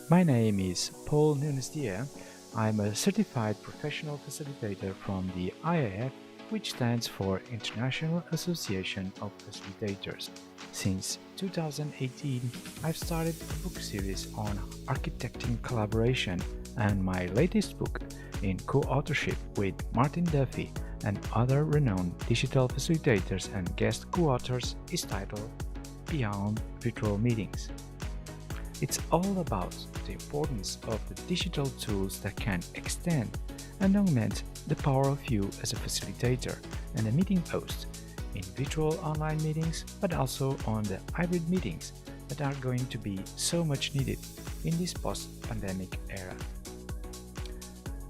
My name is Paul Nunes-Dier. I'm a certified professional facilitator from the IAF, which stands for International Association of Facilitators. Since 2018, I've started a book series on architecting collaboration, and my latest book, in co-authorship with Martin Duffy and other renowned digital facilitators and guest co-authors, is titled Beyond Virtual Meetings. It's all about the importance of the digital tools that can extend and augment the power of you as a facilitator and a meeting host in virtual online meetings, but also on the hybrid meetings that are going to be so much needed in this post-pandemic era.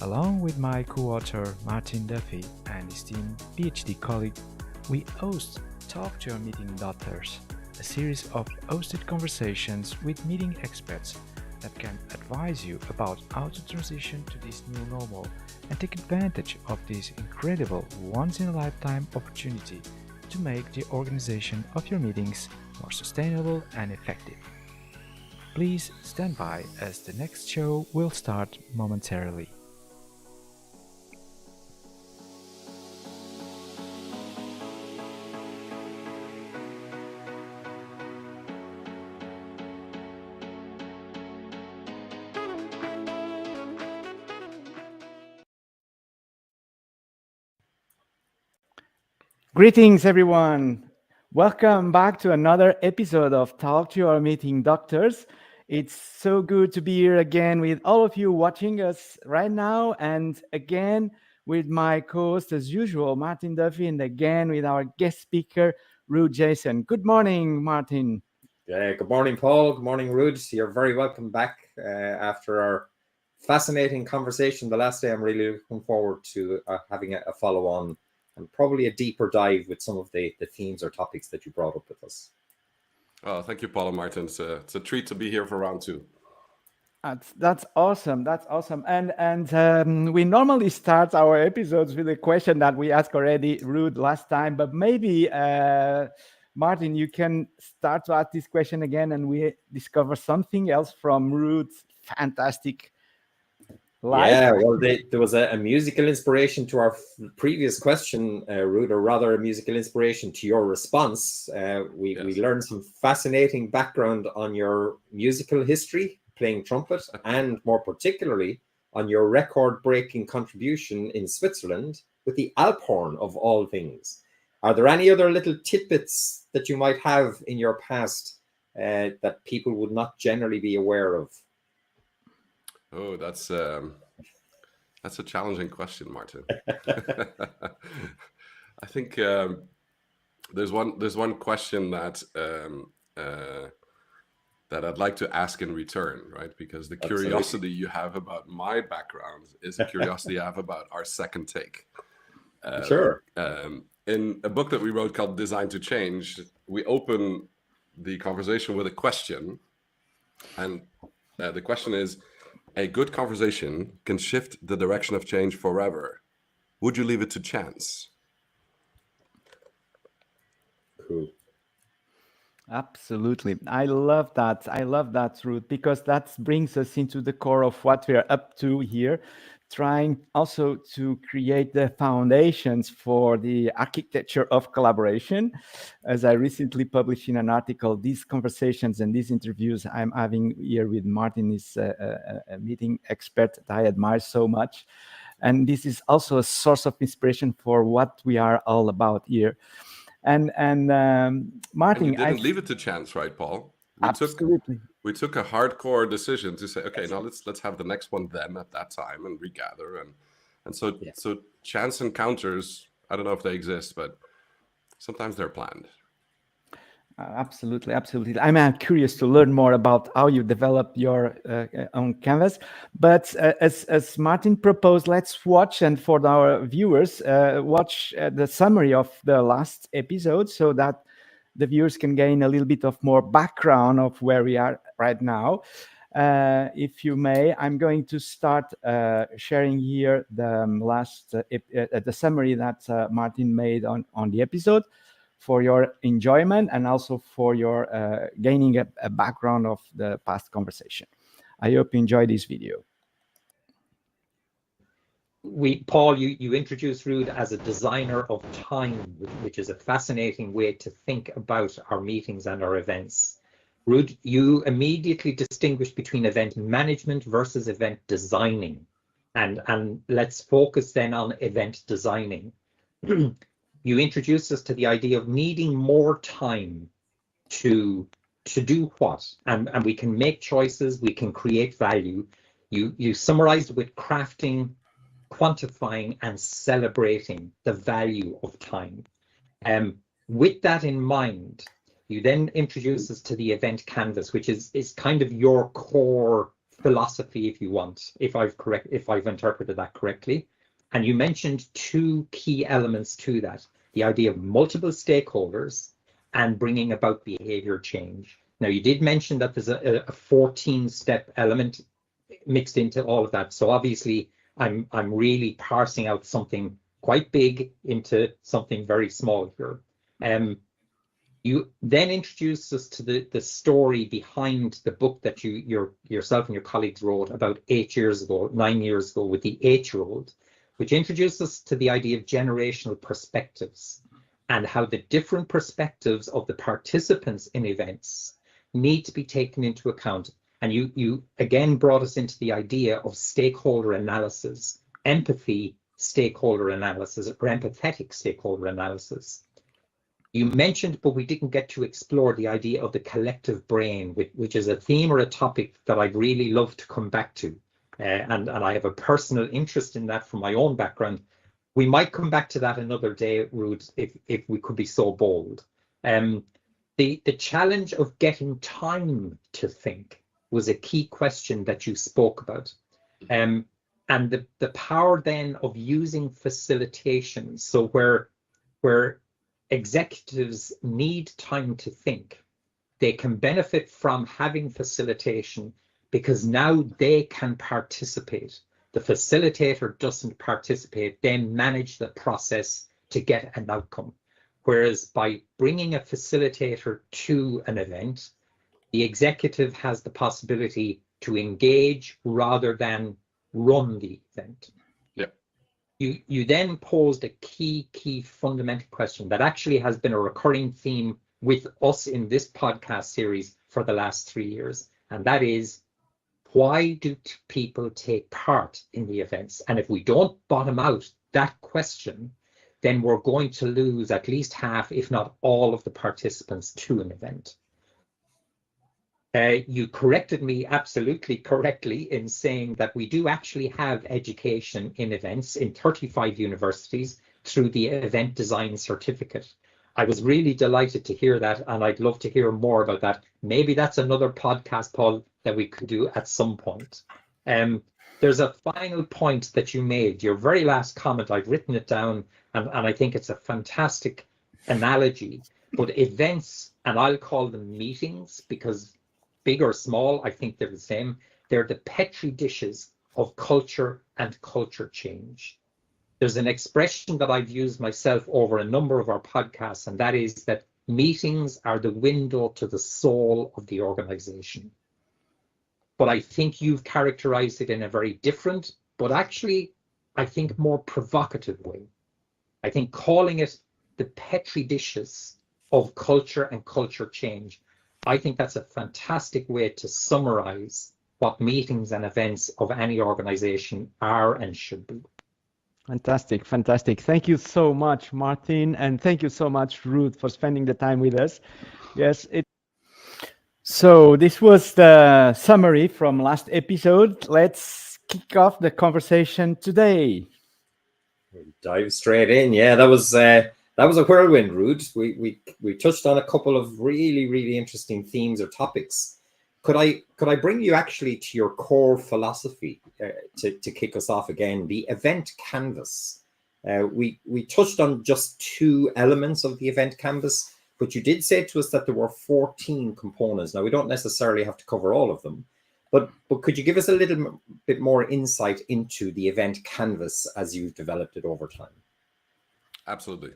Along with my co-author Martin Duffy and esteemed PhD colleague, we host Talk to Your Meeting Doctors, a series of hosted conversations with meeting experts that can advise you about how to transition to this new normal and take advantage of this incredible once-in-a-lifetime opportunity to make the organization of your meetings more sustainable and effective. Please stand by as the next show will start momentarily. Greetings, everyone. Welcome back to another episode of Talk to Your Meeting Doctors. It's so good to be here again with all of you watching us right now, and again with my co-host as usual, Martin Duffy, and again with our guest speaker, Ruud Jason. Good morning, Martin. Good morning, Paul. Good morning, Ruud. You're very welcome back after our fascinating conversation the last day. I'm really looking forward to having a follow-on and probably a deeper dive with some of the themes or topics that you brought up with us. Oh, thank you, Paul and Martin. It's a treat to be here for round two. That's awesome. That's awesome. And we normally start our episodes with a question that we asked already, Ruud, last time. But maybe, Martin, you can start to ask this question again, and we discover something else from Ruud's fantastic life. Yeah, well, there was a musical inspiration to our previous question, Ruud, or rather a musical inspiration to your response. We learned some fascinating background on your musical history, playing trumpet, and more particularly on your record-breaking contribution in Switzerland with the Alphorn of all things. Are there any other little tidbits that you might have in your past that people would not generally be aware of? Oh, that's a challenging question, Martin. I think there's one question that I'd like to ask in return, right? Because the curiosity you have about my background is a curiosity I have about our second take. Sure. In a book that we wrote called Design to Change, we open the conversation with a question, and the question is: a good conversation can shift the direction of change forever. Would you leave it to chance? Cool. Absolutely. I love that. I love that, Ruud, because that brings us into the core of what we are up to here, trying also to create the foundations for the architecture of collaboration. As I recently published in an article, these conversations and these interviews I'm having here with Martin is a meeting expert that I admire so much. And this is also a source of inspiration for what we are all about here. And Martin, and you didn't leave it to chance, right, Paul? Absolutely. We took a hardcore decision to say, okay, now let's have the next one then at that time and regather, and so chance encounters, I don't know if they exist, but sometimes they're planned. Absolutely. I'm curious to learn more about how you develop your own canvas. But as Martin proposed, let's watch, and for our viewers, watch the summary of the last episode so that the viewers can gain a little bit of more background of where we are right now. If you may, I'm going to start sharing here the last the summary that Martin made on the episode, for your enjoyment and also for your gaining a background of the past conversation. I hope you enjoy this video. Paul, you introduced Ruud as a designer of time, which is a fascinating way to think about our meetings and our events. Ruud, you immediately distinguished between event management versus event designing. And let's focus then on event designing. You introduced us to the idea of needing more time to do what? And we can make choices, we can create value. You summarized with crafting, quantifying and celebrating the value of time. With that in mind, you then introduce us to the event canvas, which is kind of your core philosophy, if you want, if I've interpreted that correctly. And you mentioned two key elements to that, the idea of multiple stakeholders and bringing about behavior change. Now, you did mention that there's a 14-step element mixed into all of that. So obviously, I'm really parsing out something quite big into something very small here. You then introduced us to the story behind the book that yourself and your colleagues wrote about 9 years ago with the 8-year-old, which introduced us to the idea of generational perspectives and how the different perspectives of the participants in events need to be taken into account. And you again brought us into the idea of stakeholder analysis, empathy stakeholder analysis, or empathetic stakeholder analysis. You mentioned, but we didn't get to explore the idea of the collective brain, which is a theme or a topic that I'd really love to come back to. And I have a personal interest in that from my own background. We might come back to that another day, Ruud, if we could be so bold. The challenge of getting time to think was a key question that you spoke about. And the power then of using facilitation. So where executives need time to think, they can benefit from having facilitation because now they can participate. The facilitator doesn't participate, they manage the process to get an outcome. Whereas by bringing a facilitator to an event, the executive has the possibility to engage rather than run the event. Yeah. You then posed a key fundamental question that actually has been a recurring theme with us in this podcast series for the last 3 years. And that is, why do people take part in the events? And if we don't bottom out that question, then we're going to lose at least half, if not all, of the participants to an event. You corrected me absolutely correctly in saying that we do actually have education in events in 35 universities through the event design certificate. I was really delighted to hear that, and I'd love to hear more about that. Maybe that's another podcast, Paul, that we could do at some point. There's a final point that you made, your very last comment. I've written it down, and I think it's a fantastic analogy. But events, and I'll call them meetings, because big or small, I think they're the same. They're the petri dishes of culture and culture change. There's an expression that I've used myself over a number of our podcasts, and that is that meetings are the window to the soul of the organization. But I think you've characterized it in a very different, but actually, I think more provocative way. I think calling it the petri dishes of culture and culture change, I think that's a fantastic way to summarize what meetings and events of any organization are and should be. Fantastic, fantastic. Thank you so much, Martin, and thank you so much, Ruud, for spending the time with us. Yes, so this was the summary from last episode. Let's kick off the conversation today. Dive straight in. Yeah, that was a whirlwind, Ruud. We touched on a couple of really interesting themes or topics. Could I bring you actually to your core philosophy to kick us off again? The event canvas. We touched on just 2 elements of the event canvas, but you did say to us that there were 14 components. Now, we don't necessarily have to cover all of them, but could you give us a little bit more insight into the event canvas as you've developed it over time? Absolutely.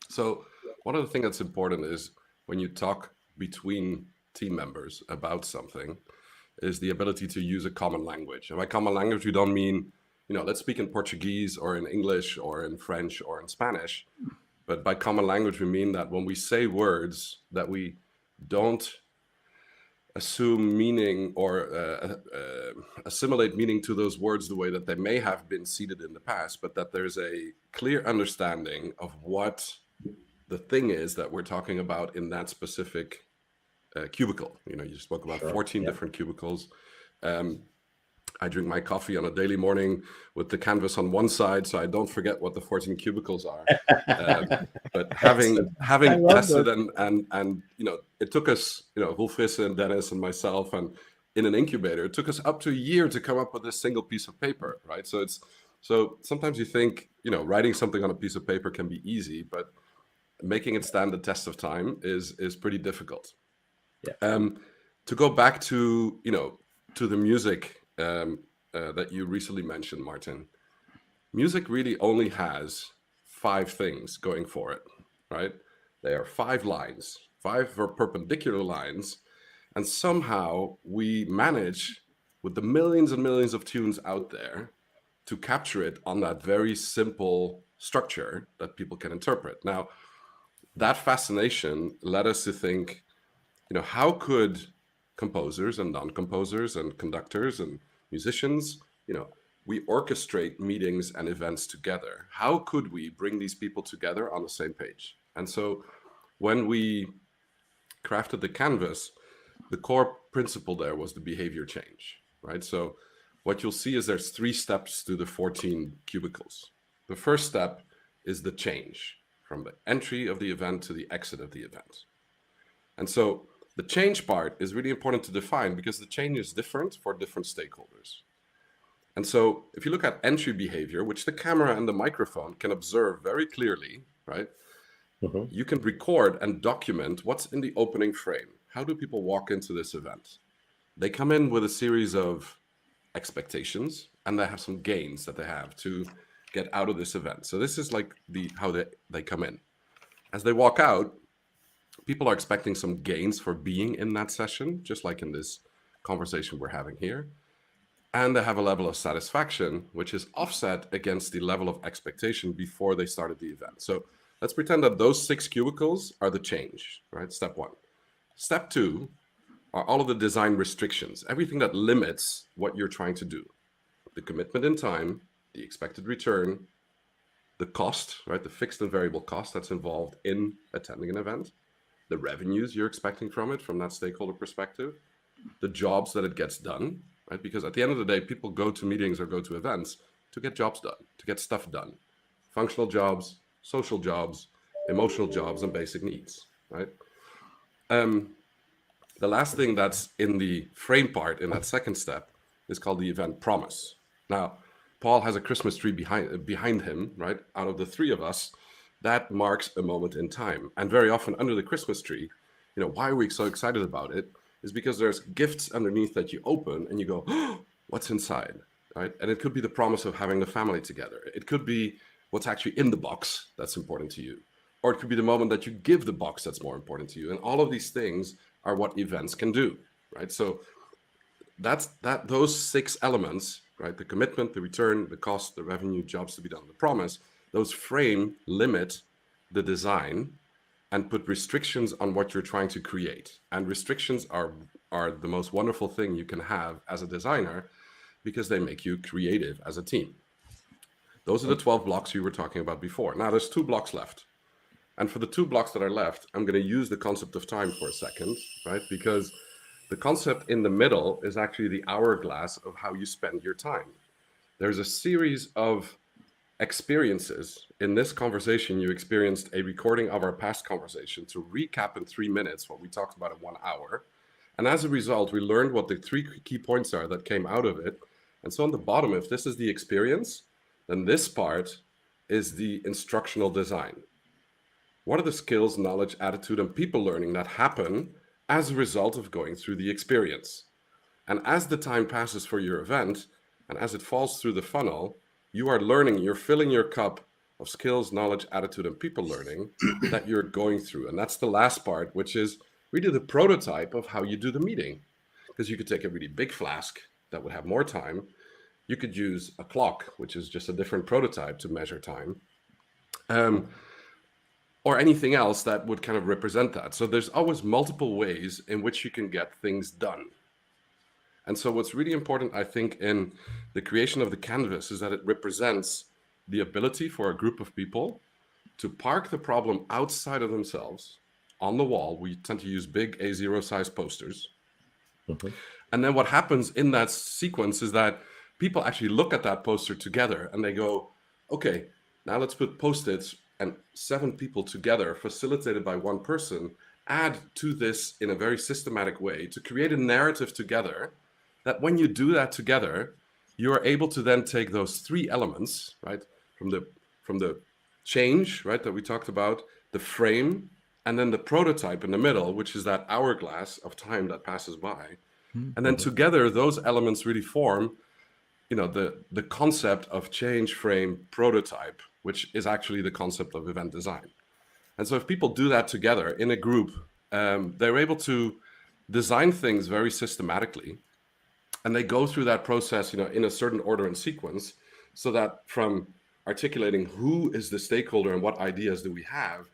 So one of the things that's important is when you talk between team members about something, is the ability to use a common language. And by common language, we don't mean, let's speak in Portuguese or in English or in French or in Spanish. But by common language, we mean that when we say words, that we don't assume meaning or assimilate meaning to those words the way that they may have been seeded in the past, but that there's a clear understanding of what the thing is that we're talking about in that specific cubicle. You spoke about 14 different cubicles. I drink my coffee on a daily morning with the canvas on one side, so I don't forget what the 14 cubicles are. But having tested and it took us, Wolfrisse and Dennis and myself, and in an incubator, it took us up to a year to come up with this single piece of paper, right? So sometimes you think, writing something on a piece of paper can be easy, but making it stand the test of time is pretty difficult. Yeah. To go back to the music that you recently mentioned, Martin, music really only has 5 things going for it, right? They are 5 lines, 5 perpendicular lines, and somehow we manage, with the millions and millions of tunes out there, to capture it on that very simple structure that people can interpret. Now, that fascination led us to think, how could composers and non-composers and conductors and musicians, we orchestrate meetings and events together. How could we bring these people together on the same page? And so when we crafted the canvas, the core principle there was the behavior change, right? So what you'll see is there's 3 steps to the 14 cubicles. The first step is the change from the entry of the event to the exit of the event. And so the change part is really important to define because the change is different for different stakeholders. And so if you look at entry behavior, which the camera and the microphone can observe very clearly, right? Mm-hmm. You can record and document what's in the opening frame. How do people walk into this event? They come in with a series of expectations, and they have some gains that they have to get out of this event. So this is like how they come in. As they walk out, people are expecting some gains for being in that session, just like in this conversation we're having here. And they have a level of satisfaction, which is offset against the level of expectation before they started the event. So let's pretend that those 6 cubicles are the change, right? Step 1. Step 2 are all of the design restrictions, everything that limits what you're trying to do. The commitment in time, the expected return, the cost, right? The fixed and variable cost that's involved in attending an event, the revenues you're expecting from it, from that stakeholder perspective, the jobs that it gets done, right? Because at the end of the day, people go to meetings or go to events to get jobs done, to get stuff done. Functional jobs, social jobs, emotional jobs, and basic needs, right? The last thing that's in the frame part in that second step is called the event promise. Now, Paul has a Christmas tree behind him, right? Out of the 3 of us, that marks a moment in time. And very often under the Christmas tree, why are we so excited about it? Is because there's gifts underneath that you open and you go, oh, what's inside, right? And it could be the promise of having the family together. It could be what's actually in the box that's important to you. Or it could be the moment that you give the box that's more important to you. And all of these things are what events can do, right? So those 6 elements, right? The commitment, the return, the cost, the revenue, jobs to be done, the promise, those frame, limit the design and put restrictions on what you're trying to create. And restrictions are the most wonderful thing you can have as a designer because they make you creative as a team. Those are the 12 blocks you were talking about before. Now there's 2 blocks left. And for the 2 blocks that are left, I'm going to use the concept of time for a second, right? Because the concept in the middle is actually the hourglass of how you spend your time. There's a series of experiences. In this conversation, you experienced a recording of our past conversation to recap in 3 minutes what we talked about in 1 hour. And as a result, we learned what the 3 key points are that came out of it. And so on the bottom, if this is the experience, then this part is the instructional design. What are the skills, knowledge, attitude, and people learning that happen as a result of going through the experience? And as the time passes for your event, and as it falls through the funnel, you are learning, you're filling your cup of skills, knowledge, attitude, and people learning that you're going through. And that's the last part, which is really the prototype of how you do the meeting. because you could take a really big flask that would have more time. You could use a clock, which is just a different prototype to measure time, or anything else that would kind of represent that. So there's always multiple ways in which you can get things done. And so what's really important, I think, in the creation of the canvas is that it represents the ability for a group of people to park the problem outside of themselves on the wall. We tend to use big A0 size posters. Mm-hmm. And then what happens in that sequence is that people actually look at that poster together and they go, okay, now let's put Post-its and 7 people together, facilitated by one person, add to this in a very systematic way to create a narrative together that when you do that together, you are able to then take those 3 elements, right, from the change, right, that we talked about, the frame, and then the prototype in the middle, which is that hourglass of time that passes by. And then together, those elements really form, you know, the concept of change, frame, prototype, which is actually the concept of event design. And so if people do that together in a group, they're able to design things very systematically. And they go through that process, you know, in a certain order and sequence, so that from articulating who is the stakeholder and what ideas do we have,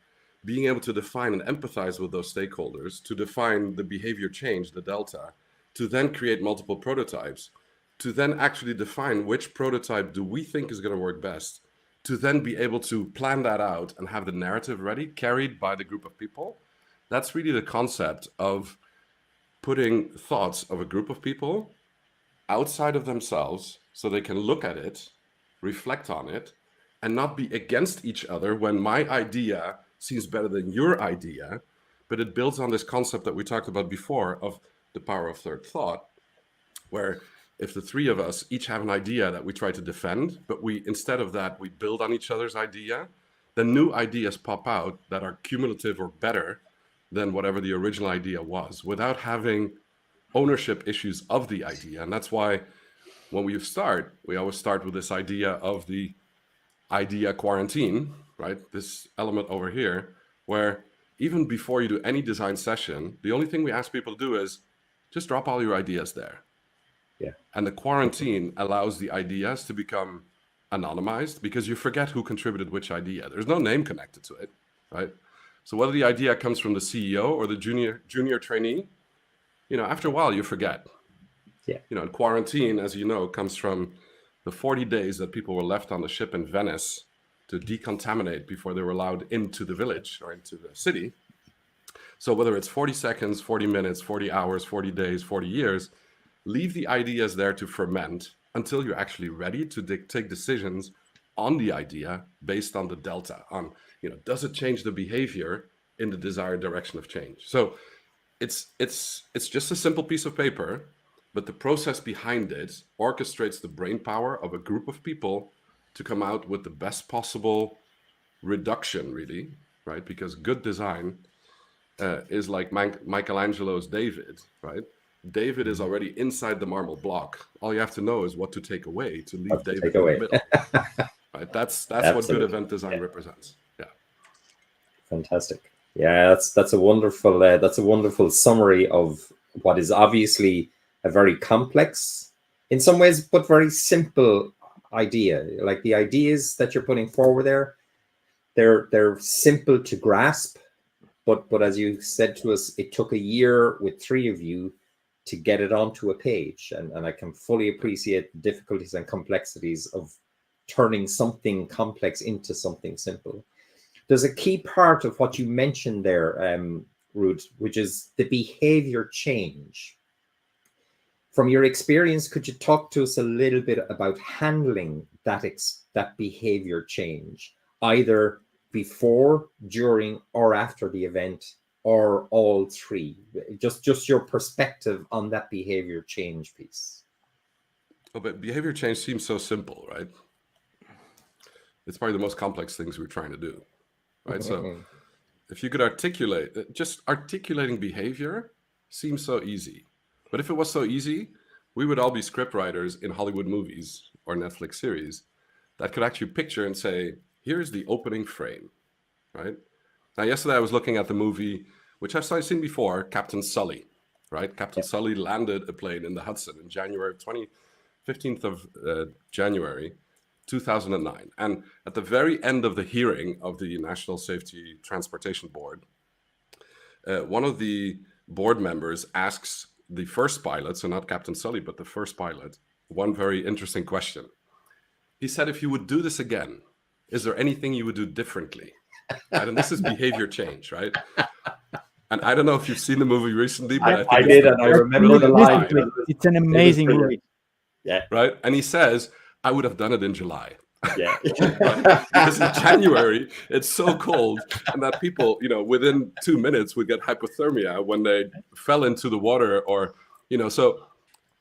being able to define and empathize with those stakeholders, to define the behavior change, the delta, to then create multiple prototypes, to then actually define which prototype do we think is going to work best, to then be able to plan that out and have the narrative ready, carried by the group of people. That's really the concept of putting thoughts of a group of people outside of themselves so they can look at it, reflect on it, and not be against each other when my idea seems better than your idea. But it builds on this concept that we talked about before of the power of third thought, where if the 3 of us each have an idea that we try to defend, but instead of that, we build on each other's idea, then new ideas pop out that are cumulative or better than whatever the original idea was, without having ownership issues of the idea. And that's why when we always start with this idea of the idea quarantine, right? This element over here, where even before you do any design session, the only thing we ask people to do is just drop all your ideas there. Yeah. And the quarantine allows the ideas to become anonymized because you forget who contributed which idea. There's no name connected to it, right? So whether the idea comes from the CEO or the junior trainee, you know, after a while you forget. Yeah. You know, and quarantine, as you know, comes from the 40 days that people were left on the ship in Venice to decontaminate before they were allowed into the village or into the city. So whether it's 40 seconds, 40 minutes, 40 hours, 40 days, 40 years, leave the ideas there to ferment until you're actually ready to take decisions on the idea based on the delta, on, you know, does it change the behavior in the desired direction of change? So it's just a simple piece of paper, but the process behind it orchestrates the brain power of a group of people to come out with the best possible reduction, really, right? Because good design is like Michelangelo's David, right? David is already inside the marble block. All you have to know is what to take away to leave David in the middle. Right? That's what good event design represents. Yeah. Fantastic. Yeah, that's a wonderful summary of what is obviously a very complex, in some ways, but very simple idea. Like the ideas that you're putting forward there, they're simple to grasp, but as you said to us, it took a year with 3 of you to get it onto a page, and I can fully appreciate the difficulties and complexities of turning something complex into something simple. There's a key part of what you mentioned there, Ruud, which is the behavior change. From your experience, could you talk to us a little bit about handling that behavior change, either before, during, or after the event, or all 3? Just your perspective on that behavior change piece. Oh, but behavior change seems so simple, right? It's probably the most complex things we're trying to do, right? So if you could articulating behavior seems so easy. But if it was so easy, we would all be scriptwriters in Hollywood movies or Netflix series that could actually picture and say, here's the opening frame, right? Now, yesterday I was looking at the movie, which I've seen before, Captain Sully, right? Captain Sully landed a plane in the Hudson in January 15th of January 2009. And at the very end of the hearing of the National Safety Transportation Board, one of the board members asks the first pilot, so not Captain Sully, but the first pilot, one very interesting question. He said, if you would do this again, is there anything you would do differently? Right? And this is behavior change, right? And I don't know if you've seen the movie recently, but I did, and I remember the line. It's an amazing movie. Yeah. Right? And he says, I would have done it in July. Yeah. Right? Because in January, it's so cold, and that people, within 2 minutes would get hypothermia when they fell into the water, or, so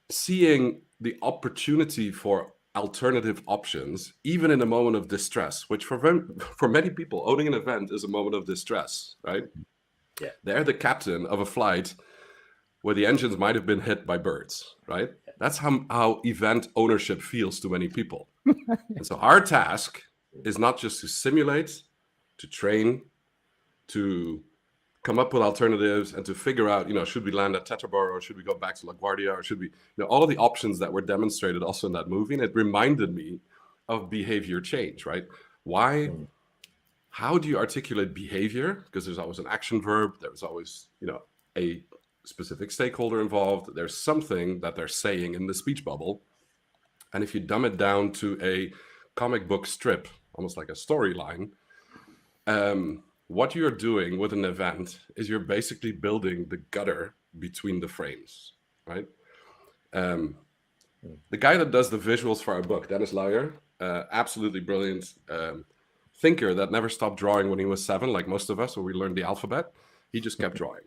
seeing the opportunity for alternative options, even in a moment of distress, which for many people, owning an event is a moment of distress, right? Yeah. They're the captain of a flight where the engines might have been hit by birds, right? Yeah. That's how event ownership feels to many people. And so our task is not just to simulate, to train, to come up with alternatives, and to figure out, should we land at Teterboro, or should we go back to LaGuardia, or should we, all of the options that were demonstrated also in that movie. And it reminded me of behavior change, right? Why? How do you articulate behavior? Because there's always an action verb. There's always, a specific stakeholder involved. There's something that they're saying in the speech bubble. And if you dumb it down to a comic book strip, almost like a storyline, what you're doing with an event is you're basically building the gutter between the frames, right? The guy that does the visuals for our book, Dennis Lawyer, absolutely brilliant thinker that never stopped drawing when he was 7, like most of us, when we learned the alphabet. He just kept drawing.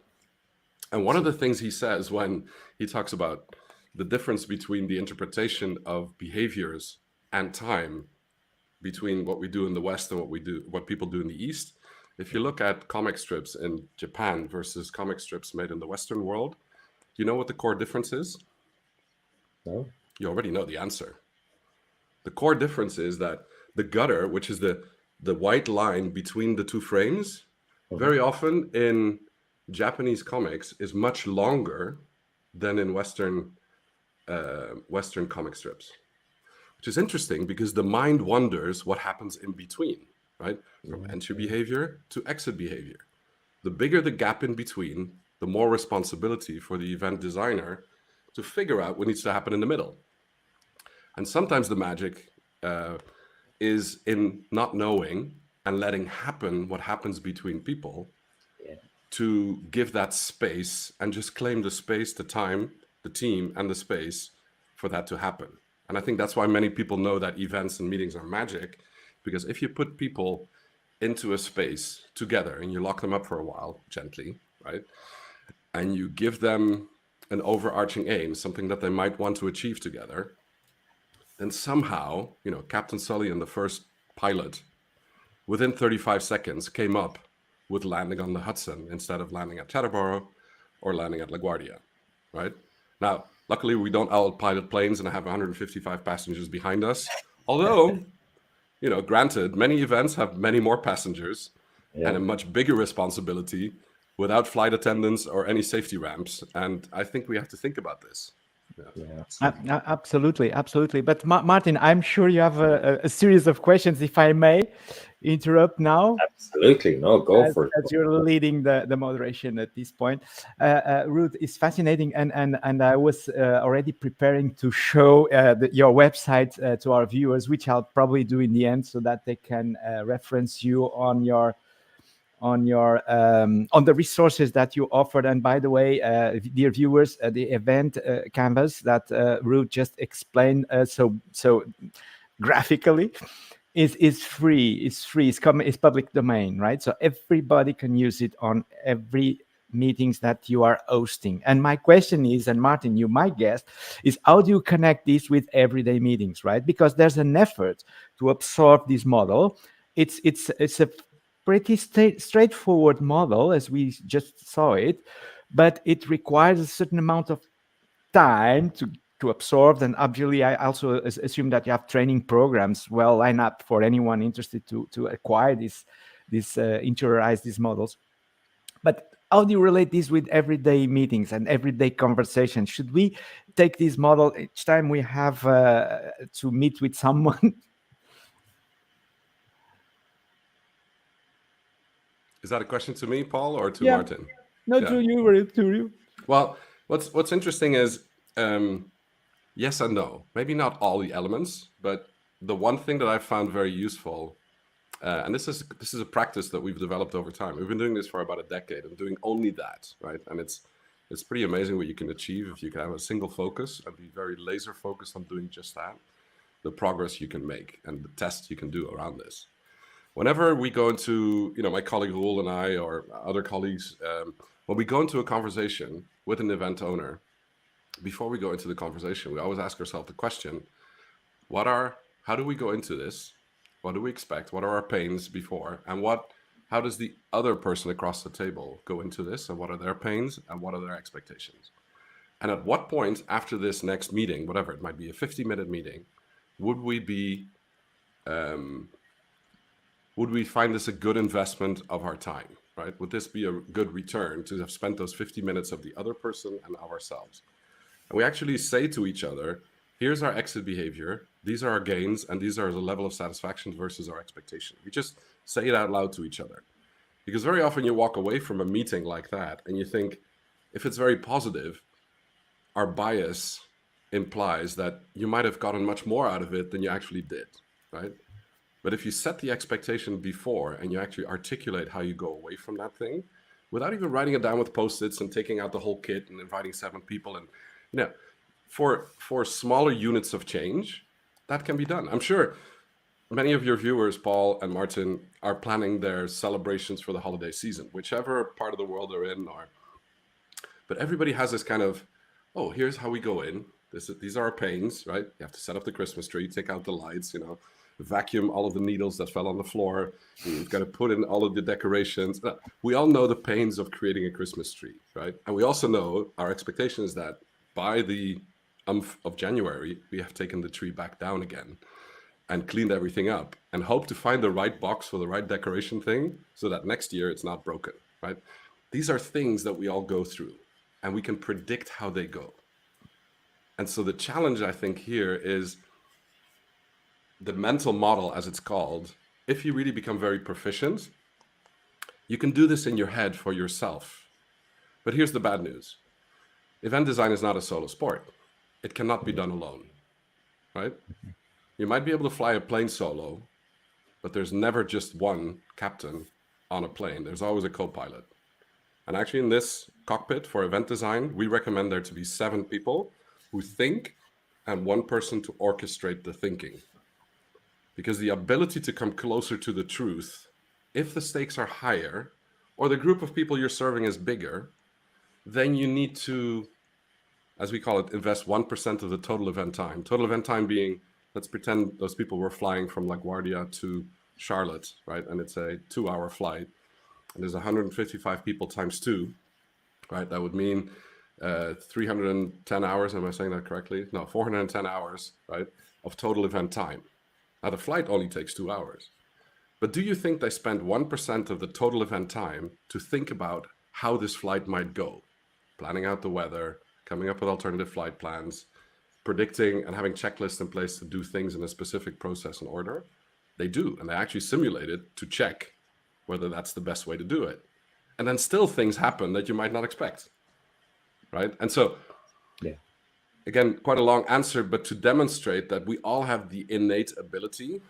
And one of the things he says when he talks about the difference between the interpretation of behaviors and time between what we do in the West and what people do in the East. If you look at comic strips in Japan versus comic strips made in the Western world, do you know what the core difference is? No. You already know the answer. The core difference is that the gutter, which is the white line between the two frames, very often in Japanese comics is much longer than in Western comic strips, which is interesting because the mind wonders what happens in between, right? From entry behavior to exit behavior. The bigger the gap in between, the more responsibility for the event designer to figure out what needs to happen in the middle. And sometimes the magic is in not knowing and letting happen what happens between people, to give that space and just claim the space, the time, the team, and the space for that to happen. And I think that's why many people know that events and meetings are magic, because if you put people into a space together and you lock them up for a while, gently, right? And you give them an overarching aim, something that they might want to achieve together, then somehow, Captain Sully and the first pilot, within 35 seconds, came up with landing on the Hudson instead of landing at Teterboro or landing at LaGuardia, right? Now, luckily, we don't all pilot planes and have 155 passengers behind us. Although, granted, many events have many more passengers and a much bigger responsibility without flight attendants or any safety ramps. And I think we have to think about this. Absolutely. But Martin, I'm sure you have a series of questions, if I may interrupt now. Absolutely. No, go for it. As you're leading the moderation at this point. Ruth, is fascinating. And I was already preparing to show your website to our viewers, which I'll probably do in the end so that they can reference you on the resources that you offered. And by the way, dear viewers, the event canvas that Ruth just explained so graphically is free. It's public domain, right? So everybody can use it on every meetings that you are hosting. And my question is, and Martin, you might guess, is how do you connect this with everyday meetings, right? Because there's an effort to absorb this model. It's a pretty straightforward model, as we just saw it, but it requires a certain amount of time to absorb. And obviously, I also assume that you have training programs well lined up for anyone interested to acquire these interiorize these models. But how do you relate this with everyday meetings and everyday conversations? Should we take this model each time we have to meet with someone? Is that a question to me, Paul, or to Yeah. Martin? No, Yeah. to you. Well, what's interesting is yes and no. Maybe not all the elements, but the one thing that I found very useful, and this is a practice that we've developed over time. We've been doing this for about a decade and doing only that, right? And it's pretty amazing what you can achieve if you can have a single focus and be very laser focused on doing just that. The progress you can make and the tests you can do around this. Whenever we go into, my colleague Roel and I, or other colleagues, when we go into a conversation with an event owner, before we go into the conversation, we always ask ourselves the question, how do we go into this? What do we expect? What are our pains before? And how does the other person across the table go into this? And what are their pains? And what are their expectations? And at what point after this next meeting, whatever, it might be a 50-minute meeting, would we find this a good investment of our time, right? Would this be a good return to have spent those 50 minutes of the other person and of ourselves? And we actually say to each other, here's our exit behavior, these are our gains, and these are the level of satisfaction versus our expectation. We just say it out loud to each other. Because very often you walk away from a meeting like that and you think, if it's very positive, our bias implies that you might have gotten much more out of it than you actually did, right? But if you set the expectation before and you actually articulate how you go away from that thing, without even writing it down with Post-its and taking out the whole kit and inviting 7 people, and for smaller units of change, that can be done. I'm sure many of your viewers, Paul and Martin, are planning their celebrations for the holiday season, whichever part of the world they're in. But everybody has this kind of, oh, here's how we go in. These are our pains, right? You have to set up the Christmas tree, take out the lights, vacuum all of the needles that fell on the floor. You've got to put in all of the decorations. We all know the pains of creating a Christmas tree, right? And we also know our expectation is that by the of January, we have taken the tree back down again and cleaned everything up and hope to find the right box for the right decoration thing so that next year it's not broken, right? These are things that we all go through and we can predict how they go. And so the challenge, I think, here is the mental model, as it's called. If you really become very proficient, you can do this in your head for yourself. But here's the bad news. Event design is not a solo sport. It cannot be done alone, right? You might be able to fly a plane solo, but there's never just one captain on a plane. There's always a co-pilot. And actually in this cockpit for event design, we recommend there to be 7 people who think and 1 person to orchestrate the thinking. Because the ability to come closer to the truth, if the stakes are higher, or the group of people you're serving is bigger, then you need to, as we call it, invest 1% of the total event time. Total event time being, let's pretend those people were flying from LaGuardia to Charlotte, right? And it's a 2-hour flight. And there's 155 people times 2, right? That would mean 310 hours. Am I saying that correctly? No, 410 hours, right? Of total event time. Now, the flight only takes 2 hours. But do you think they spend 1% of the total event time to think about how this flight might go? Planning out the weather, coming up with alternative flight plans, predicting and having checklists in place to do things in a specific process and order? They do, and they actually simulate it to check whether that's the best way to do it. And then still things happen that you might not expect, right? And so, again, quite a long answer, but to demonstrate that we all have the innate ability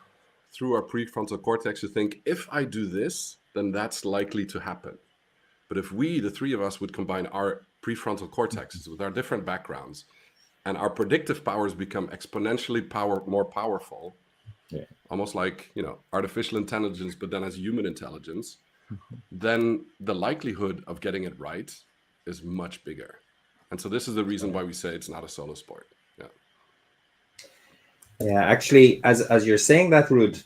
through our prefrontal cortex to think, if I do this, then that's likely to happen. But if we, the 3 of us, would combine our prefrontal cortexes with our different backgrounds and our predictive powers become exponentially more powerful, almost like, artificial intelligence, but then as human intelligence, then the likelihood of getting it right is much bigger. And so this is the reason why we say it's not a solo sport. Yeah, actually, as you're saying that, Ruud,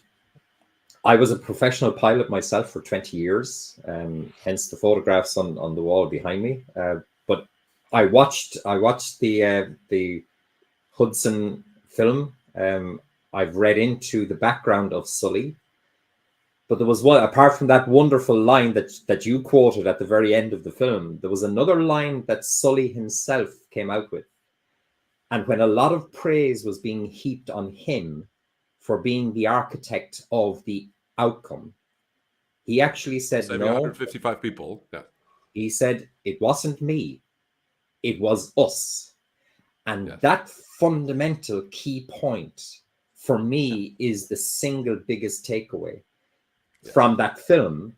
I was a professional pilot myself for 20 years, hence the photographs on the wall behind me. But I watched the Hudson film. I've read into the background of Sully. But there was one, apart from that wonderful line that you quoted at the very end of the film, there was another line that Sully himself came out with. And when a lot of praise was being heaped on him for being the architect of the outcome, he actually said, Saving no. 155 people. Yeah. He said, it wasn't me, it was us. And Yes. that fundamental key point for me is the single biggest takeaway from that film,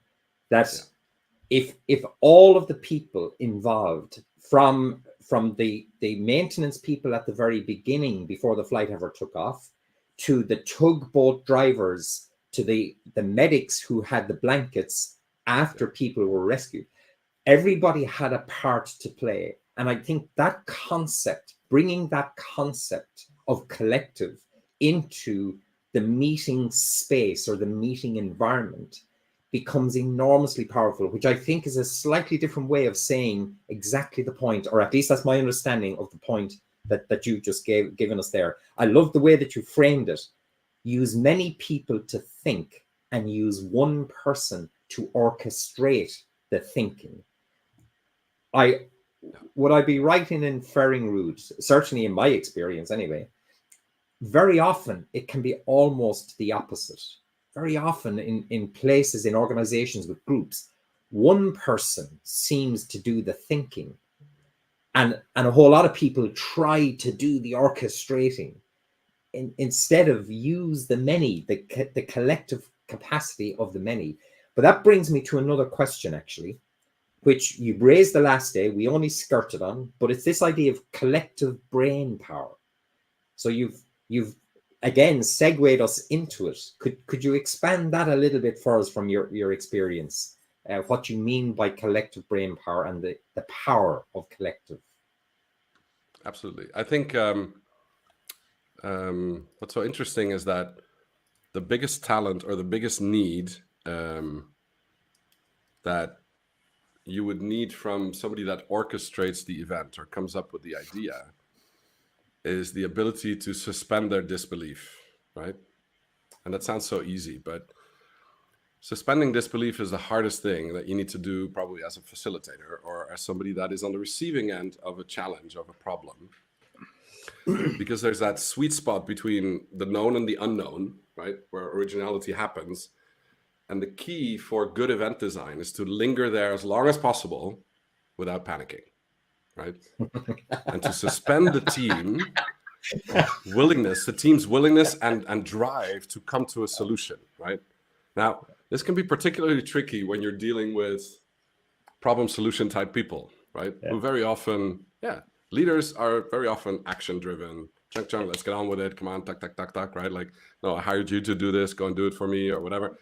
that if all of the people involved, from the maintenance people at the very beginning before the flight ever took off, to the tugboat drivers, to the medics who had the blankets after people were rescued, everybody had a part to play. And I think that concept, bringing that concept of collective into the meeting space or the meeting environment, becomes enormously powerful, which I think is a slightly different way of saying exactly the point, or at least that's my understanding of the point that you just given us there. I love the way that you framed it. Use many people to think and use one person to orchestrate the thinking. Would I be right in inferring, Ruud, certainly in my experience anyway, very often it can be almost the opposite. Very often in places, in organizations with groups, one person seems to do the thinking, and a whole lot of people try to do the orchestrating, instead of use the many, the collective capacity of the many. But that brings me to another question, actually, which you raised the last day, we only skirted on, but it's this idea of collective brain power. So you've again segued us into it. Could you expand that a little bit for us from your experience? What you mean by collective brain power and the power of collective? Absolutely. I think what's so interesting is that the biggest talent or the biggest need that you would need from somebody that orchestrates the event or comes up with the idea is the ability to suspend their disbelief, right? And that sounds so easy, but suspending disbelief is the hardest thing that you need to do probably as a facilitator or as somebody that is on the receiving end of a challenge, of a problem. Because there's that sweet spot between the known and the unknown, right? Where originality happens. And the key for good event design is to linger there as long as possible without panicking, right? And to suspend the team's willingness and drive to come to a solution, right? Now, this can be particularly tricky when you're dealing with problem solution type people, right? Who very often, leaders are very often action driven. Chung, let's get on with it. Come on, tuck, right? Like, no, I hired you to do this, go and do it for me or whatever,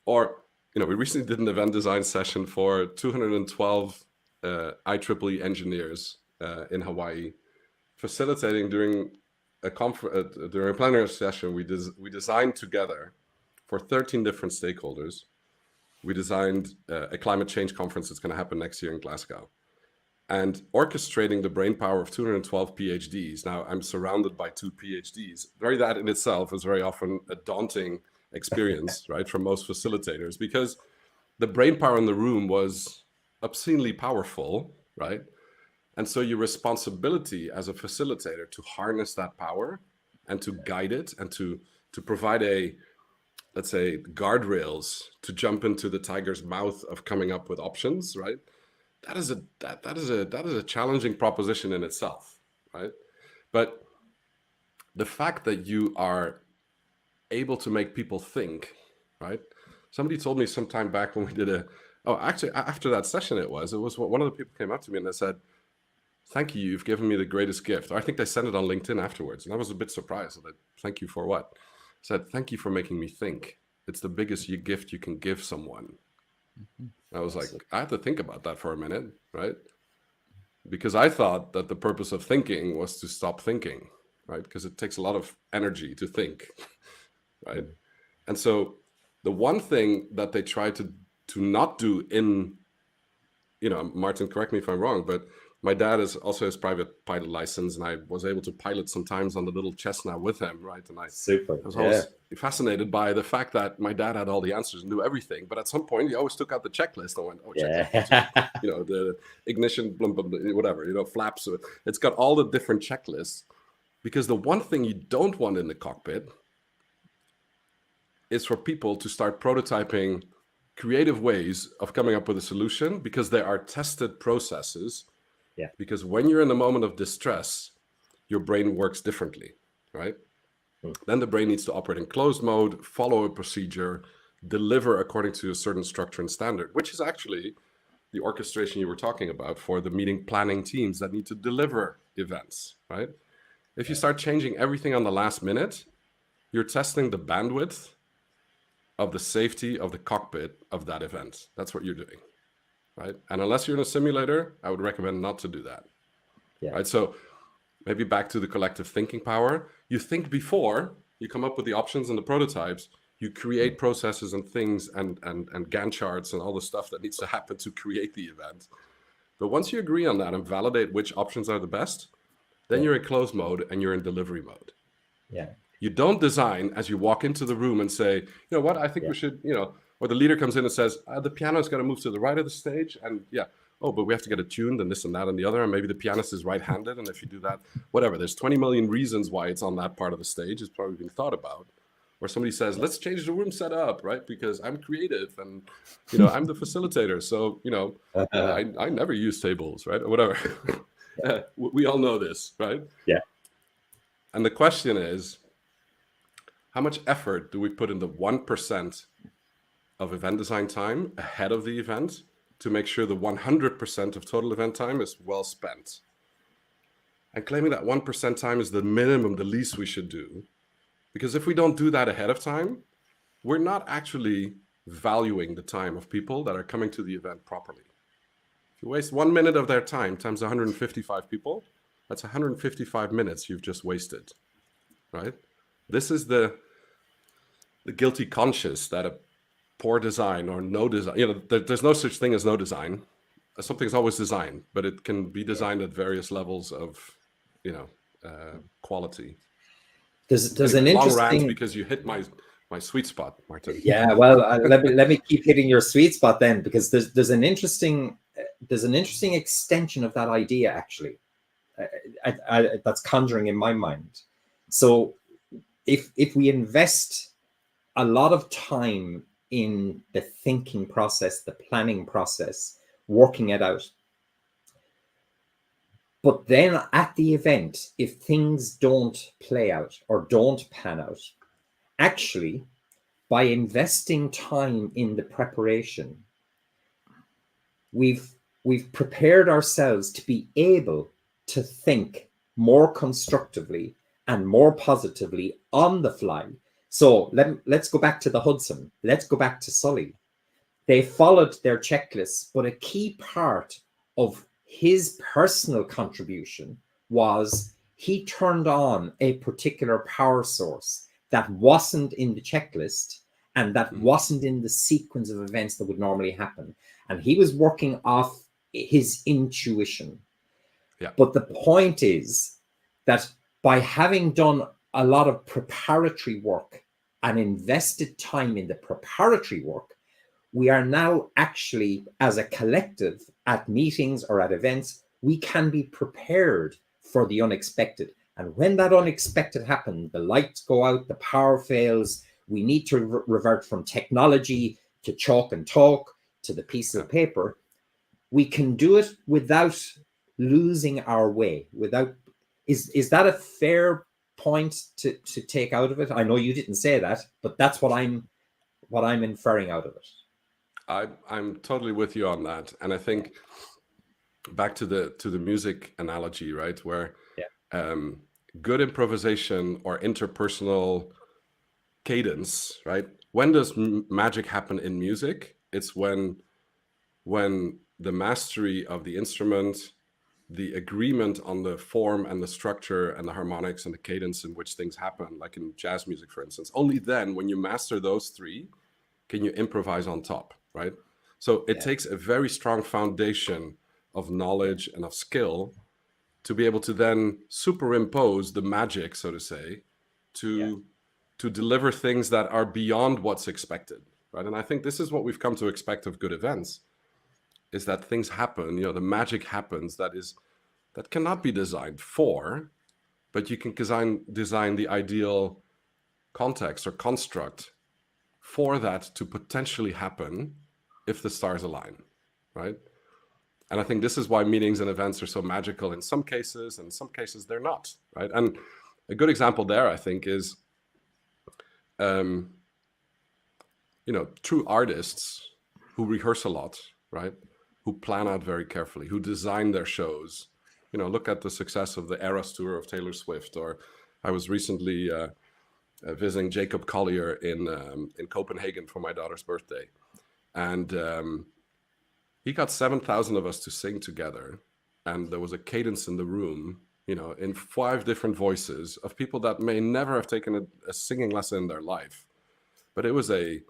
Or, we recently did an event design session for 212 IEEE engineers in Hawaii, facilitating during a plenary session. We designed together for 13 different stakeholders. We designed a climate change conference that's going to happen next year in Glasgow. And orchestrating the brain power of 212 PhDs. Now, I'm surrounded by 2 PhDs. That in itself is very often a daunting experience, right, for most facilitators, because the brain power in the room was obscenely powerful, right? And so your responsibility as a facilitator to harness that power and to guide it and to provide let's say, guardrails to jump into the tiger's mouth of coming up with options, right? That is a challenging proposition in itself, right? But the fact that you are able to make people think, right? Somebody told me some time back when we did actually after that session, it was one of the people came up to me and they said, "Thank you, you've given me the greatest gift." Or I think they sent it on LinkedIn afterwards, and I was a bit surprised. I said, "Thank you for what?" I said, "Thank you for making me think. It's the biggest gift you can give someone." I was like, I had to think about that for a minute, right? Because I thought that the purpose of thinking was to stop thinking, right? Because it takes a lot of energy to think, right? And so the one thing that they try to not do in, Martin, correct me if I'm wrong, but my dad is also his private pilot license, and I was able to pilot sometimes on the little Cessna with him, right? And I was always fascinated by the fact that my dad had all the answers and knew everything. But at some point, he always took out the checklist and went, "Oh, checklist, you know, the ignition, blah, blah, blah, whatever, you know, flaps." It's got all the different checklists, because the one thing you don't want in the cockpit is for people to start prototyping creative ways of coming up with a solution, because there are tested processes. Because when you're in a moment of distress, your brain works differently, right? Then the brain needs to operate in closed mode, follow a procedure, deliver according to a certain structure and standard, which is actually the orchestration you were talking about for the meeting planning teams that need to deliver events, right? If you start changing everything on the last minute, you're testing the bandwidth of the safety of the cockpit of that event. That's what you're doing. Right? And unless you're in a simulator, I would recommend not to do that. Right? So maybe back to the collective thinking power. You think before you come up with the options and the prototypes, you create processes and things and Gantt charts and all the stuff that needs to happen to create the event. But once you agree on that and validate which options are the best, then you're in closed mode and you're in delivery mode. You don't design as you walk into the room and say, you know what, I think we should, you know, or the leader comes in and says, the piano's got to move to the right of the stage. And oh, but we have to get it tuned and this and that and the other. And maybe the pianist is right-handed. And if you do that, whatever, there's 20 million reasons why it's on that part of the stage. It's probably been thought about. Or somebody says, let's change the room setup, right? Because I'm creative and, you know, I'm the facilitator. So, you know, I never use tables, right? Or whatever. We all know this, right? And the question is, how much effort do we put in the 1% of event design time ahead of the event to make sure the 100% of total event time is well spent? And claiming that 1% time is the minimum, the least we should do. Because if we don't do that ahead of time, we're not actually valuing the time of people that are coming to the event properly. If you waste 1 minute of their time times 155 people, that's 155 minutes you've just wasted, right? This is the guilty conscience that a poor design or no design, you know, there's no such thing as no design. Something's always designed, but it can be designed at various levels of, you know, quality. There's an interesting, because you hit my sweet spot, Martin. Yeah, well, let me keep hitting your sweet spot then, because there's an interesting extension of that idea actually, that's conjuring in my mind. So if we invest a lot of time in the thinking process, the planning process, working it out, but then at the event, if things don't play out or don't pan out, actually, by investing time in the preparation, we've prepared ourselves to be able to think more constructively and more positively on the fly. So let's go back to the Hudson. Let's go back to Sully. They followed their checklists, but a key part of his personal contribution was he turned on a particular power source that wasn't in the checklist and that wasn't in the sequence of events that would normally happen. And he was working off his intuition. But the point is that by having done a lot of preparatory work and invested time in the preparatory work, we are now actually, as a collective, at meetings or at events, we can be prepared for the unexpected. And when that unexpected happens, the lights go out, the power fails, we need to revert from technology to chalk and talk to the piece of paper. We can do it without losing our way. Is that a fair point to take out of it? I know you didn't say that, but that's what I'm inferring out of it. I'm totally with you on that. And I think back to the music analogy, right? Where good improvisation or interpersonal cadence, right? When does magic happen in music? It's when the mastery of the instrument, the agreement on the form and the structure and the harmonics and the cadence in which things happen, like in jazz music, for instance, only then, when you master those three, can you improvise on top, right? So it takes a very strong foundation of knowledge and of skill to be able to then superimpose the magic, so to say, to deliver things that are beyond what's expected, right? And I think this is what we've come to expect of good events, is that things happen, you know, the magic happens that cannot be designed for, but you can design the ideal context or construct for that to potentially happen if the stars align, right? And I think this is why meetings and events are so magical in some cases, and in some cases they're not, right? And a good example there, I think, is, you know, true artists who rehearse a lot, right? Who plan out very carefully, who design their shows. You know, look at the success of the Eras tour of Taylor Swift, or I was recently visiting Jacob Collier in Copenhagen for my daughter's birthday, and he got 7,000 of us to sing together, and there was a cadence in the room, you know, in 5 different voices of people that may never have taken a singing lesson in their life, but it was a,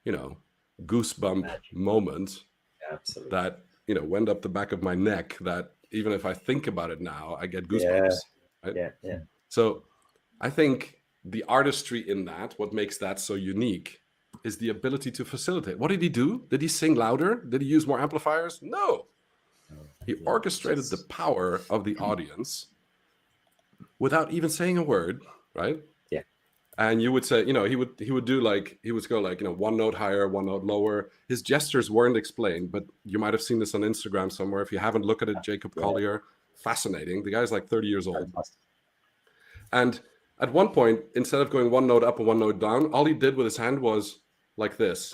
you know, goosebump moment. Absolutely. That, you know, went up the back of my neck, that even if I think about it now, I get goosebumps. Right? Yeah. So I think the artistry in that, what makes that so unique, is the ability to facilitate. What did he do? Did he sing louder? Did he use more amplifiers? No. He orchestrated the power of the audience without even saying a word, right? Yeah. And you would say, you know, he would do like, he would go like, you know, 1 note higher, 1 note lower. His gestures weren't explained, but you might have seen this on Instagram somewhere. If you haven't, look at it. Jacob Collier, fascinating. The guy's like 30 years old. And at one point, instead of going 1 note up and 1 note down, all he did with his hand was like this.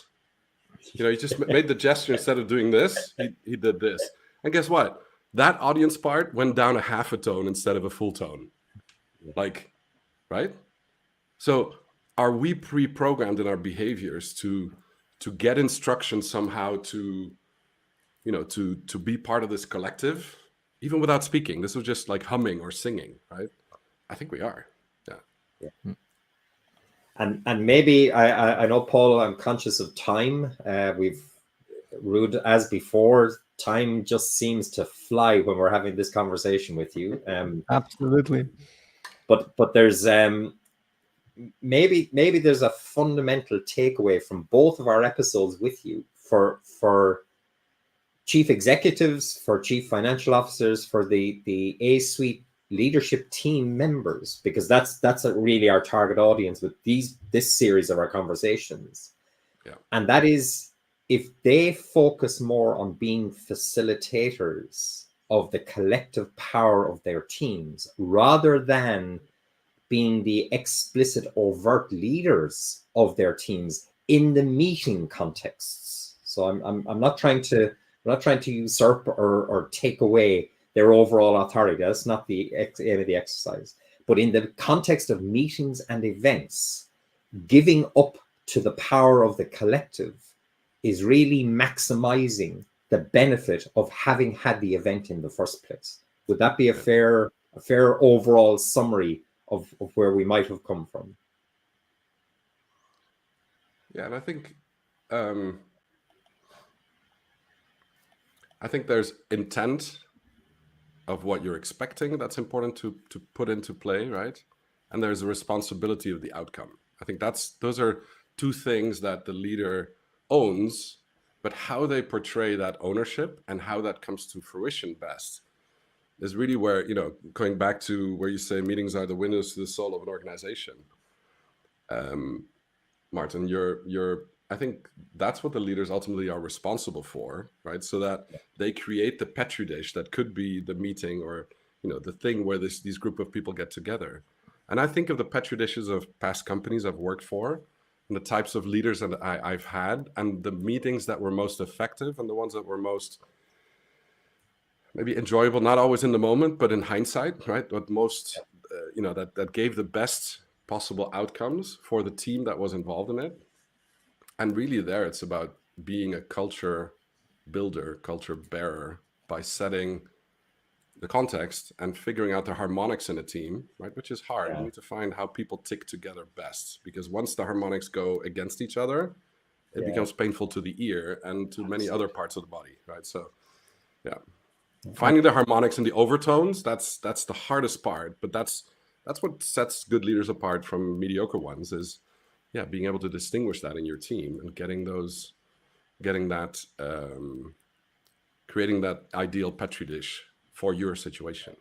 You know, he just made the gesture. Instead of doing this, he did this. And guess what? That audience part went down a half a tone instead of a full tone. Like, right? So are we pre-programmed in our behaviors to get instruction somehow to, you know, to be part of this collective, even without speaking? This was just like humming or singing, right? I think we are. Yeah. And maybe I know, Paul, I'm conscious of time. We've Ruud, as before, time just seems to fly when we're having this conversation with you. Absolutely. But there's maybe there's a fundamental takeaway from both of our episodes with you for chief executives, for chief financial officers, for the A-suite leadership team members, because that's really our target audience with this series of our conversations. Yeah. And that is, if they focus more on being facilitators of the collective power of their teams rather than being the explicit overt leaders of their teams in the meeting contexts. So I'm not trying to usurp or take away their overall authority. That's not the aim of the exercise. But in the context of meetings and events, giving up to the power of the collective is really maximizing the benefit of having had the event in the first place. Would that be a fair overall summary of where we might have come from? Yeah, and I think there's intent of what you're expecting that's important to put into play, right? And there's a responsibility of the outcome. I think those are 2 things that the leader owns, but how they portray that ownership and how that comes to fruition best is really where, you know, going back to where you say meetings are the windows to the soul of an organization. Martin, I think that's what the leaders ultimately are responsible for, right? So that they create the petri dish that could be the meeting, or, you know, the thing where these group of people get together. And I think of the petri dishes of past companies I've worked for, and the types of leaders that I've had, and the meetings that were most effective, and the ones that were most maybe enjoyable, not always in the moment, but in hindsight, right? But most, you know, that gave the best possible outcomes for the team that was involved in it. And really there, it's about being a culture builder, culture bearer, by setting the context and figuring out the harmonics in a team, right? Which is hard. You need to find how people tick together best, because once the harmonics go against each other, it becomes painful to the ear and to many other parts of the body, right? So, yeah. Finding the harmonics and the overtones, that's the hardest part, but that's what sets good leaders apart from mediocre ones, is being able to distinguish that in your team and creating that ideal petri dish for your situation.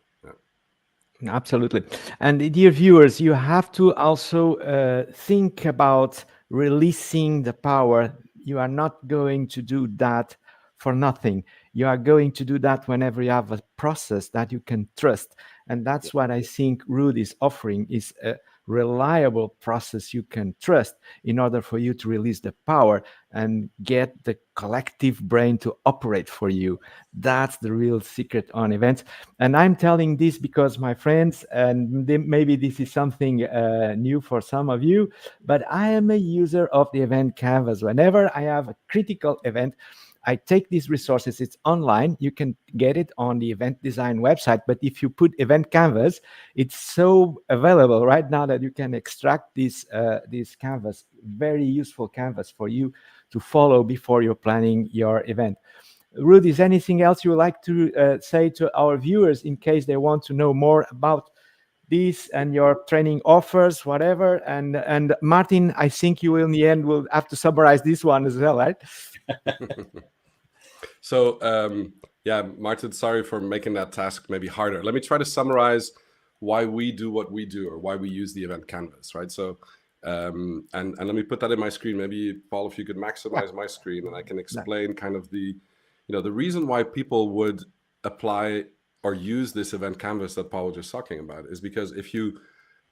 Absolutely. And dear viewers, you have to also think about releasing the power. You are not going to do that for nothing. You are going to do that whenever you have a process that you can trust. And that's what I think Ruud is offering, is a reliable process you can trust in order for you to release the power and get the collective brain to operate for you. That's the real secret on events. And I'm telling this because, my friends, and maybe this is something new for some of you, but I am a user of the event canvas. Whenever I have a critical event, I take these resources. It's online. You can get it on the event design website. But if you put event canvas, it's so available right now that you can extract this canvas, very useful canvas for you to follow before you're planning your event. Ruud, is anything else you would like to say to our viewers in case they want to know more about this and your training offers, whatever? And Martin, I think you in the end will have to summarize this one as well, right? So Martin, sorry for making that task maybe harder. Let me try to summarize why we do what we do, or why we use the event canvas, right? So and let me put that in my screen. Maybe Paul, if you could maximize my screen, and I can explain kind of the reason why people would apply or use this event canvas that Paul was just talking about, is because if you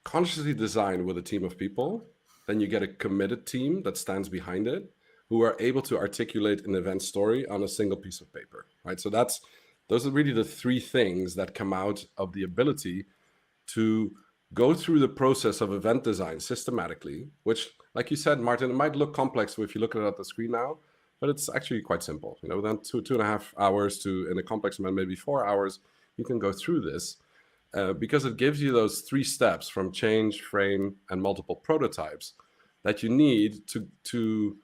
consciously design with a team of people, then you get a committed team that stands behind it, who are able to articulate an event story on a single piece of paper, right? So those are really the three things that come out of the ability to go through the process of event design systematically, which, like you said, Martin, it might look complex if you look at it at the screen now, but it's actually quite simple. Within 2.5 hours to, in a complex event, maybe 4 hours, you can go through this because it gives you those 3 steps from change, frame, and multiple prototypes that you need to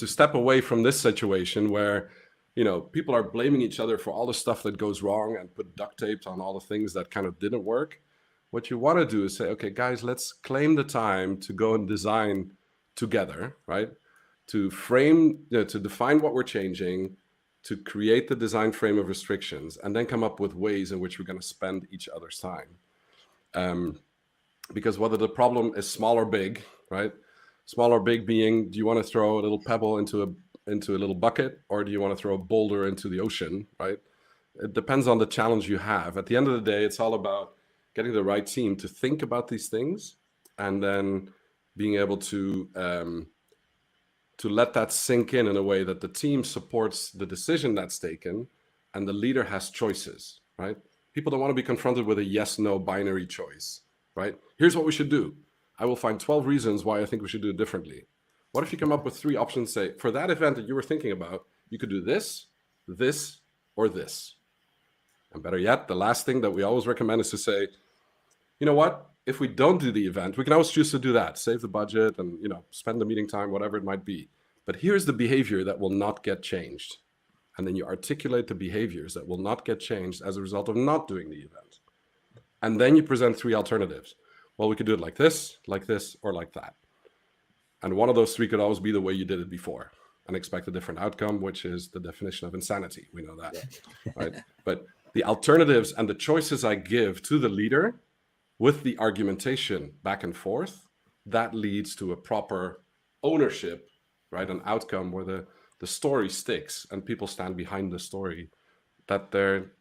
step away from this situation where, people are blaming each other for all the stuff that goes wrong and put duct tape on all the things that kind of didn't work. What you want to do is say, okay, guys, let's claim the time to go and design together, right? To frame, to define what we're changing, to create the design frame of restrictions, and then come up with ways in which we're going to spend each other's time. Because whether the problem is small or big, right? Small or big being, do you want to throw a little pebble into a little bucket, or do you want to throw a boulder into the ocean, right? It depends on the challenge you have. At the end of the day, it's all about getting the right team to think about these things, and then being able to let that sink in a way that the team supports the decision that's taken, and the leader has choices, right? People don't want to be confronted with a yes/no binary choice, right? Here's what we should do. I will find 12 reasons why I think we should do it differently. What if you come up with 3 options, say, for that event that you were thinking about, you could do this, this, or this. And better yet, the last thing that we always recommend is to say, you know what? If we don't do the event, we can always choose to do that, save the budget and, spend the meeting time, whatever it might be. But here's the behavior that will not get changed. And then you articulate the behaviors that will not get changed as a result of not doing the event. And then you present 3 alternatives. Well, we could do it like this, or like that. And one of those 3 could always be the way you did it before and expect a different outcome, which is the definition of insanity. We know that, right? But the alternatives and the choices I give to the leader with the argumentation back and forth, that leads to a proper ownership, right? An outcome where the story sticks and people stand behind the story that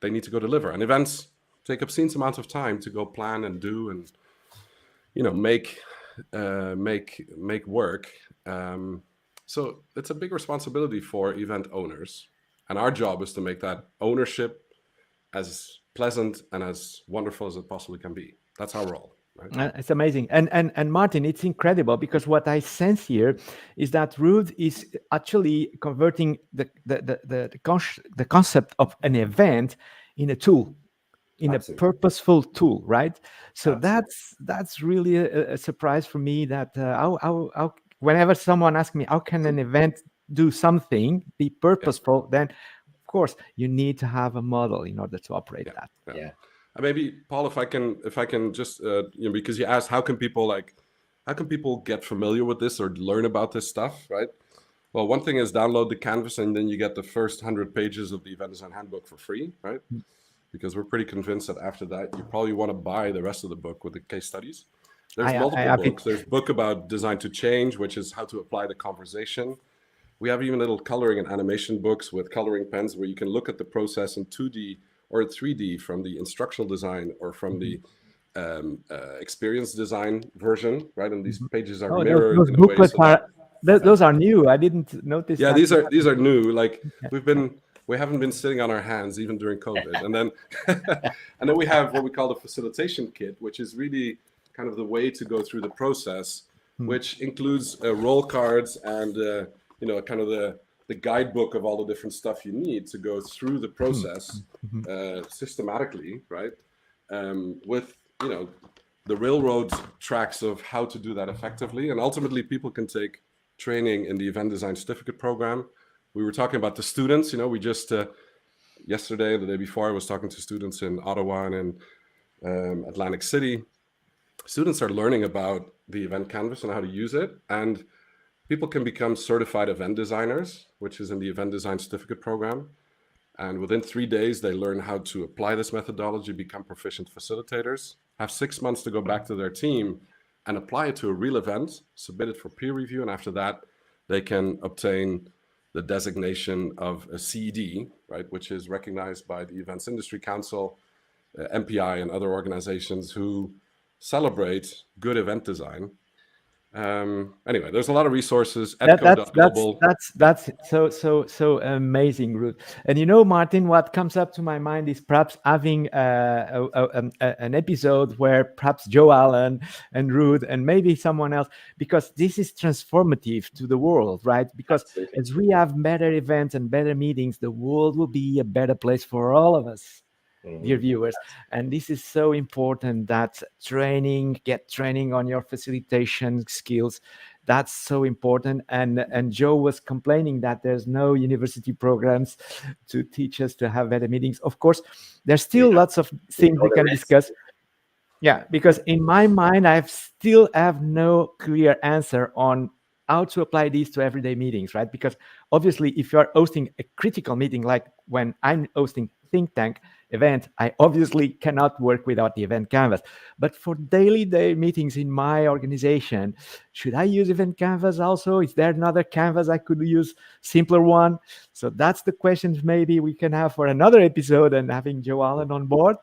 they need to go deliver. And events take obscene amounts of time to go plan and do and make work. So it's a big responsibility for event owners, and our job is to make that ownership as pleasant and as wonderful as it possibly can be. That's our role. Right? It's amazing. And Martin, it's incredible, because what I sense here is that Ruud is actually converting the concept of an event in a tool, in Absolutely. a purposeful tool, right? So Absolutely. that's really a surprise for me, that how whenever someone asks me, how can an event do something, be purposeful, then of course, you need to have a model in order to operate that. Yeah. Maybe Paul, if I can just because you asked how can people get familiar with this or learn about this stuff, right? Well, one thing is download the canvas and then you get the first 100 pages of the Event Design Handbook for free, right? Because we're pretty convinced that after that you probably want to buy the rest of the book with the case studies. There's multiple books. There's a book about design to change, which is how to apply the conversation. We have even little coloring and animation books with coloring pens where you can look at the process in 2D or 3D from the instructional design or from the experience design version, right? And these pages are mirrored those in a way booklets so those are new. I didn't notice. Yeah, that. these are new. Like we haven't been sitting on our hands even during COVID. And then we have what we call the facilitation kit, which is really kind of the way to go through the process, which includes roll cards and kind of the guidebook of all the different stuff you need to go through the process systematically, right? With the railroad tracks of how to do that effectively, and ultimately people can take training in the Event Design Certificate program. We were talking about the students. We just yesterday, the day before, I was talking to students in Ottawa and in Atlantic City. Students are learning about the event canvas and how to use it, and people can become certified event designers, which is in the Event Design Certificate program. And within 3 days, they learn how to apply this methodology, become proficient facilitators, have 6 months to go back to their team and apply it to a real event, submit it for peer review. And after that, they can obtain the designation of a CED, right, which is recognized by the Events Industry Council, MPI, and other organizations who celebrate good event design. Anyway, there's a lot of resources. That's so amazing, Ruud. And Martin, what comes up to my mind is perhaps having an episode where perhaps Joe Allen and Ruud and maybe someone else, because this is transformative to the world, right? Because Absolutely. as we have better events and better meetings, the world will be a better place for all of us. Dear viewers, and this is so important that get training on your facilitation skills. That's so important. And Joe was complaining that there's no university programs to teach us to have better meetings. Of course, there's still lots of things we can discuss. Yeah, because in my mind, I still have no clear answer on how to apply these to everyday meetings, right? Because obviously, if you are hosting a critical meeting, like when I'm hosting think tank event, I obviously cannot work without the event canvas. But for daily meetings in my organization, should I use event canvas also? Is there another canvas I could use, simpler one? So that's the questions maybe we can have for another episode, and having Joe Allen on board.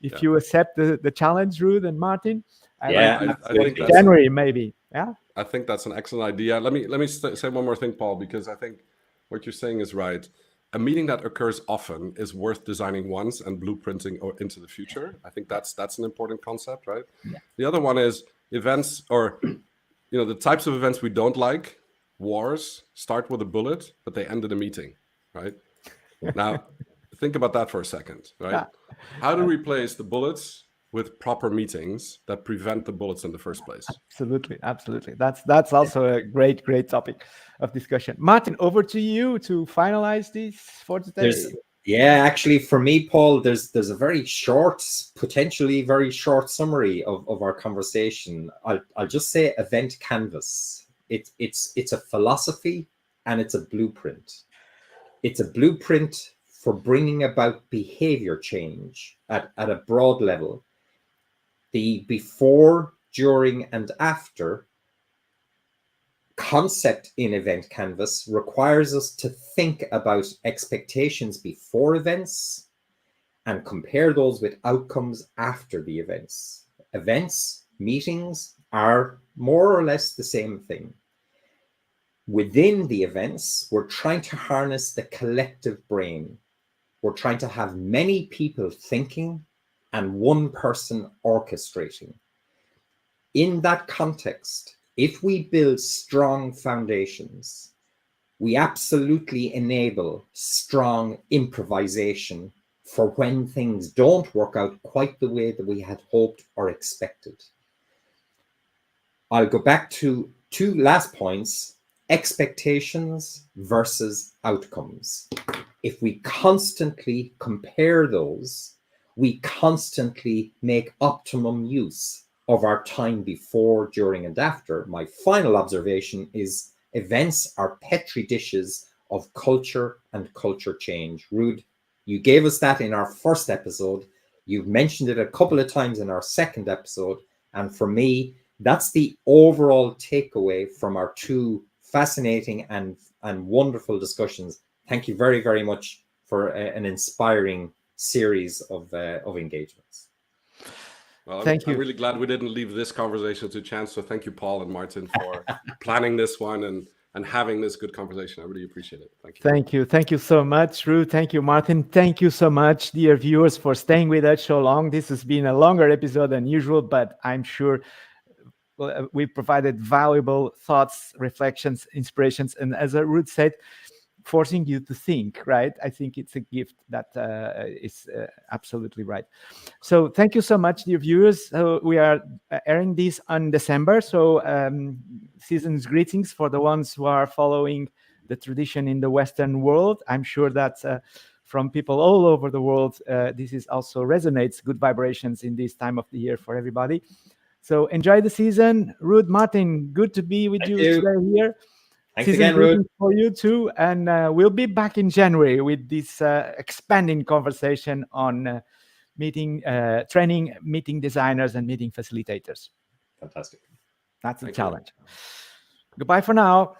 If you accept the challenge, Ruud and Martin, I think January maybe. Yeah, I think that's an excellent idea. Let me say one more thing, Paul, because I think what you're saying is right. A meeting that occurs often is worth designing once and blueprinting into the future. I think that's an important concept, right? Yeah. The other one is events, or the types of events we don't like. Wars start with a bullet, but they end in a meeting, right? Now, think about that for a second, right? Yeah. How to replace the bullets with proper meetings that prevent the bullets in the first place. Absolutely. That's also a great topic of discussion. Martin, over to you to finalize this for today. Actually, for me, Paul, there's a very short, potentially very short summary of our conversation. I'll just say event canvas. It's a philosophy and it's a blueprint. It's a blueprint for bringing about behavior change at a broad level. The before, during, and after concept in event canvas requires us to think about expectations before events and compare those with outcomes after the events. Events, meetings are more or less the same thing. Within the events, we're trying to harness the collective brain. We're trying to have many people thinking and one person orchestrating. In that context, if we build strong foundations, we absolutely enable strong improvisation for when things don't work out quite the way that we had hoped or expected. I'll go back to two last points: expectations versus outcomes. if we constantly compare those, we constantly make optimum use of our time before, during, and after. My final observation is events are petri dishes of culture and culture change. Ruud, you gave us that in our first episode. You've mentioned it a couple of times in our second episode. And for me, that's the overall takeaway from our two fascinating and wonderful discussions. Thank you very, very much for an inspiring series of engagements. Well, Thank you. I'm really glad we didn't leave this conversation to chance. So thank you, Paul and Martin, for planning this one and having this good conversation. I really appreciate it. Thank you. Thank you. Thank you so much, Ruud. Thank you, Martin. Thank you so much, dear viewers, for staying with us so long. This has been a longer episode than usual, but I'm sure we provided valuable thoughts, reflections, inspirations, and as Ruud said, forcing you to think, right? I think it's a gift that is absolutely right. So thank you so much, dear viewers. We are airing this on December. So season's greetings for the ones who are following the tradition in the Western world. I'm sure that from people all over the world, this is also resonates good vibrations in this time of the year for everybody. So enjoy the season. Ruud, Martin, good to be with you today here. Thanks again, Ruud. For you too. And we'll be back in January with this expanding conversation on training, meeting designers and meeting facilitators. Fantastic. That's a challenge. Goodbye for now.